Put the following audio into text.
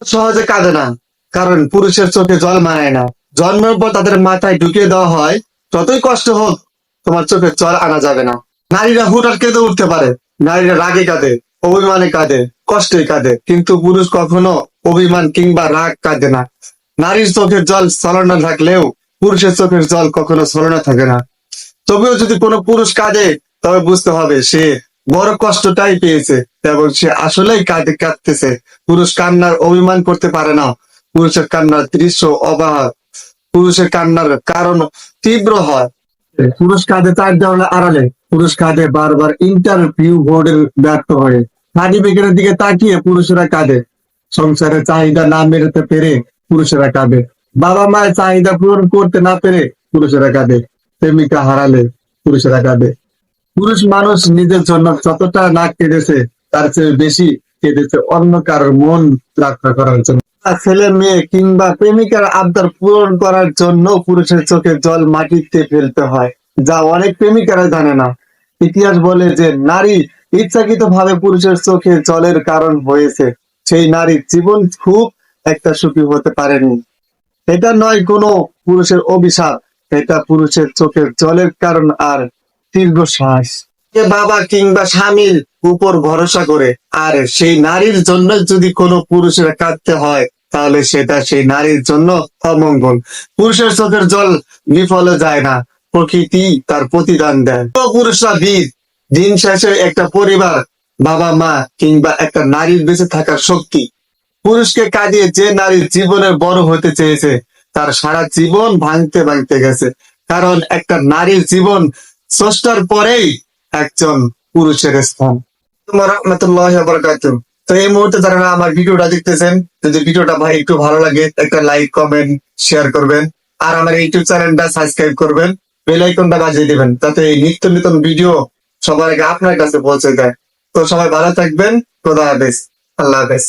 সহজে কাঁদে না, কারণ পুরুষের চোখে জল মানায় না। জন্মের পর তাদের মাথায় ঢুকিয়ে দেওয়া হয়, যতই কষ্ট হোক তোমার চোখে জল আনা যাবে না। নারীরা হুটহাট কেঁদে উঠতে পারে, নারীরা রাগে কাঁদে, অভিমানে কাঁদে, কষ্টে কাঁদে, কিন্তু পুরুষ কখনো অভিমান কিংবা রাগ কাঁদে না। নারীর চোখের জল ছলনা থাকলেও পুরুষের চোখের জল কখনো ছলনা থাকে না। তবেও যদি কোনো পুরুষ কাঁদে, তবে বুঝতে হবে সে বড় কষ্টটাই পেয়েছে এবং সে আসলেই কাঁদতেছে। পুরুষ কান্নার অভিমান করতে পারে না। পুরুষের কান্নার দৃশ্য অবাক, পুরুষের কান্নার কারণ তীব্র হয়। পুরুষ কাঁদে তার দেওয়ালে আড়ালে, পুরুষ কাঁদে বারবার ইন্টারভিউ বোর্ডের ব্যর্থ হয়ে, সার্টিফিকেটের দিকে তাকিয়ে পুরুষেরা কাঁদে। সংসারের চাহিদা না মেটাতে পেরে পুরুষেরা কাঁদে। বাবা মায়ের চাহিদা পূরণ করতে না পেরে পুরুষেরা কাঁদে। প্রেমিকা হারালে পুরুষেরা কাঁদে। পুরুষ মানুষ নিজের জন্য যতটা না কেঁদেছে, তার চেয়ে বেশি কেঁদেছে অন্য কারোর মন রক্ষা করার জন্য। ছেলে মেয়ে কিংবা প্রেমিকার আবদার পূরণ করার জন্য পুরুষের চোখে জল মাটিতে ফেলতে হয়, যা অনেক প্রেমিকারা জানে না। ইতিহাস বলে যে নারী ইচ্ছাকৃত ভাবে পুরুষের চোখে জলের কারণ হয়েছে, সেই নারীর জীবন খুব একটা সুখী হতে পারেনি। এটা নয় কোনো পুরুষের অভিশাপ, এটা পুরুষের চোখের জলের কারণ আর দীর্ঘশ্বাস। যে বাবা কিংবা স্বামীর উপর ভরসা করে, আর সেই নারীর জন্য যদি কোনো পুরুষের কাঁদতে হয়, তাহলে সেটা সেই নারীর জন্য অমঙ্গল। পুরুষের চোখের জল বিফলে যায় না, প্রকৃতি তার প্রতিদান দেয়। পুরুষরা বীর, দিন শেষে একটা পরিবার, বাবা মা কিংবা একটা নারীর বেঁচে থাকার শক্তি। পুরুষকে কাঁদিয়ে যে নারীর জীবনের বড় হতে চেয়েছে, তার সারা জীবন ভাঙতে ভাঙতে গেছে। কারণ একটা নারীর জীবন স্রষ্টার পরেই একজন পুরুষের স্থান। রাহমাতুল্লাহি ওয়া বারাকাতুহু। তো এই মুহূর্তে যারা আমার ভিডিওটা দেখতেছেন, যদি ভিডিওটা ভাই একটু ভালো লাগে, একটা লাইক কমেন্ট শেয়ার করবেন, আর আমার ইউটিউব চ্যানেলটা সাবস্ক্রাইব করবেন, বেল আইকনটা বাজিয়ে দিবেন, যাতে এই নিত্য নতুন ভিডিও সবার আগে আপনার কাছে পৌঁছে যায়। তো সবাই ভালো থাকবেন। খোদা হাফেজ। আল্লাহ হাফেজ।